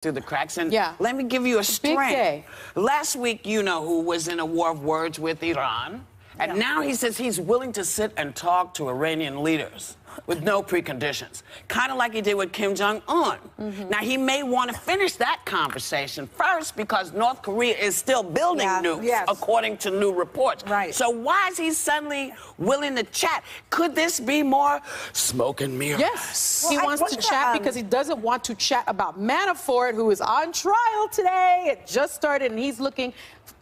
through the cracks. And yeah. let me give you a string. Big day. Last week, you know who was in a war of words with Iran. And now he says he's willing to sit and talk to Iranian leaders with no preconditions, kind of like he did with Kim Jong-un. Now, he may want to finish that conversation first because North Korea is still building nukes, according to new reports. Right. So why is he suddenly willing to chat? Could this be more smoke and mirrors? Yes. Well, he wants to chat because he doesn't want to chat about Manafort, who is on trial today. It just started, and he's looking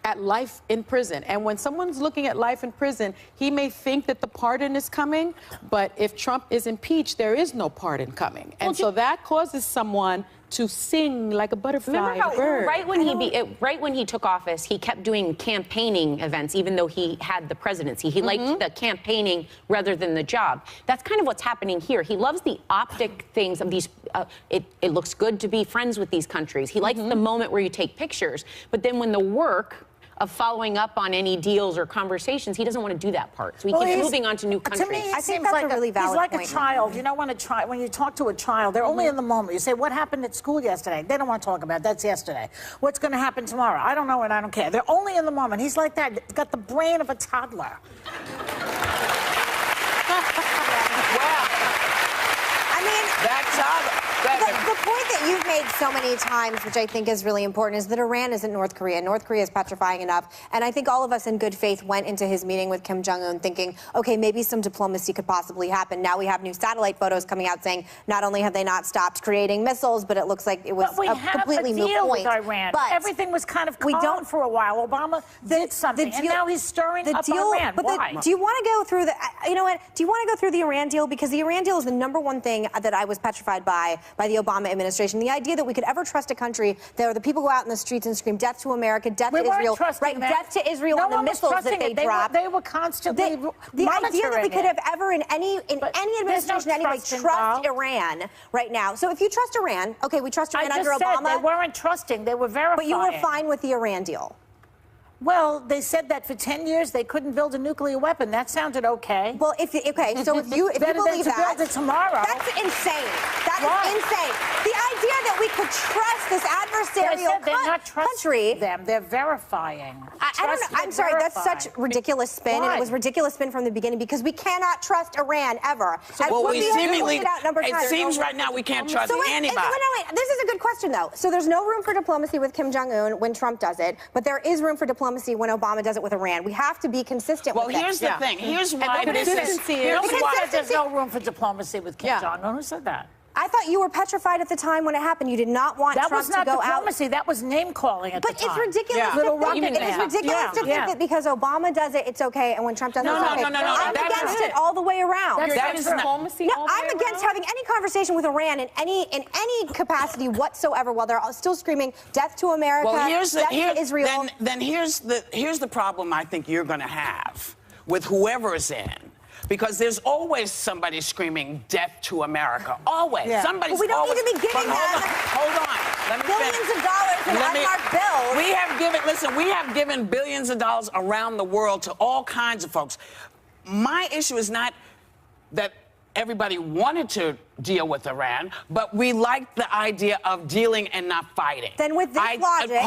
at life in prison. And when someone's looking at life in prison, he may think that the pardon is coming, but if Trump is impeached, there is no pardon coming. And so that causes someone to sing like a butterfly. Remember how bird. right when he took office, he kept doing campaigning events, even though he had the presidency. He liked the campaigning rather than the job. That's kind of what's happening here. He loves the optic things of these. It looks good to be friends with these countries. He likes the moment where you take pictures, but then when the work of following up on any deals or conversations, he doesn't want to do that part. So he keeps moving on to new countries. To me, I think that's a really valid point. He's like a child. You know, when you talk to a child, they're only in the moment. You say, what happened at school yesterday? They don't want to talk about it. That's yesterday. What's going to happen tomorrow? I don't know and I don't care. They're only in the moment. He's like that. He's got the brain of a toddler. I mean, the point that you've made so many times, which I think is really important, is that Iran isn't North Korea. North Korea is petrifying enough. And I think all of us in good faith went into his meeting with Kim Jong-un thinking, okay, maybe some diplomacy could possibly happen. Now we have new satellite photos coming out saying not only have they not stopped creating missiles, but it looks like it was a completely moot point. With Iran. But everything was kind of calm for a while. Obama did something, and now he's stirring up Iran. Why? Do you want to go through the? You know what? Do you want to go through the Iran deal? Because the Iran deal is the #1 thing that I was petrified by the Obama administration. The idea that we could ever trust a country where the people go out in the streets and scream death to America, death to Israel, right? Death to Israel on the missiles that they dropped. They were constantly the idea that we could have ever in any administration anyway trust Iran right now. So if you trust Iran, okay, we trust Iran under Obama. They weren't trusting; they were verifying. But you were fine with the Iran deal. Well, they said that for 10 years they couldn't build a nuclear weapon. That sounded okay. Well, so if you believe that, build it tomorrow. That's insane. That is insane. The idea that we could trust this adversarial country. They're verifying. I don't know. I'm sorry. That's such ridiculous spin, and it was ridiculous spin from the beginning because we cannot trust Iran ever. Well, it seems right now we can't trust anybody. Wait. This is a good question, though. So there's no room for diplomacy with Kim Jong-un when Trump does it, but there is room for diplomacy when Obama does it with Iran. We have to be consistent with it. Well, here's the thing. Here's why there's no room for diplomacy with Kim Jong-un. Who said that? I thought you were petrified at the time when it happened. You did not want Trump to go out. That was not diplomacy. That was name-calling at the time. But it's ridiculous to think that because Obama does it, it's okay, and when Trump does it, it's okay. No. I'm against it all the way around. That is diplomacy. No, I'm against having any conversation with Iran in any capacity whatsoever while they're still screaming death to America, death to Israel. Then here's the problem I think you're going to have with whoever is in. Because there's always somebody screaming death to America. Always. Somebody's we don't need to be giving them hold on. Let me billions of dollars in unmarked bills. We have given billions of dollars around the world to all kinds of folks. My issue is not that everybody wanted to deal with Iran, but we like the idea of dealing and not fighting. Then with this logic,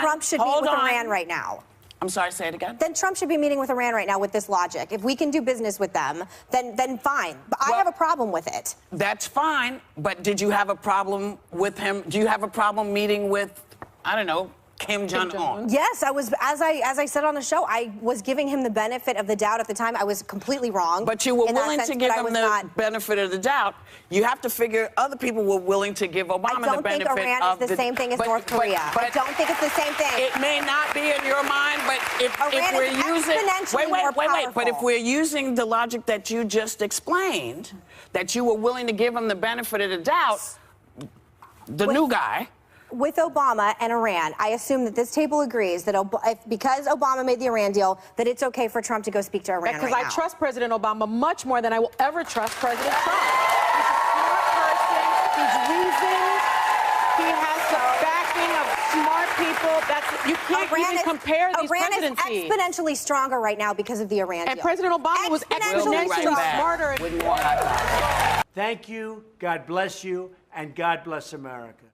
Trump should be with Iran right now. I'm sorry, say it again? Then Trump should be meeting with Iran right now with this logic. If we can do business with them, then fine. But I have a problem with it. That's fine, but did you have a problem with him? Do you have a problem meeting with, I don't know, Kim Jong-un? Yes, I was, as I said on the show, I was giving him the benefit of the doubt at the time. I was completely wrong. But you were willing to give him the benefit of the doubt. You have to figure other people were willing to give Obama the benefit of the... I don't think Iran is the same thing as North Korea. I don't think it's the same thing. It may not be in your mind, but if we're using... Wait. But if we're using the logic that you just explained, that you were willing to give him the benefit of the doubt, the new guy... With Obama and Iran, I assume that this table agrees that because Obama made the Iran deal, that it's okay for Trump to go speak to Iran right now. Because I trust President Obama much more than I will ever trust President Trump. He's a smart person. He's reasoned. He has the backing of smart people. You can't even compare these presidencies. Iran is exponentially stronger right now because of the Iran deal. And President Obama was exponentially smarter. Thank you, God bless you, and God bless America.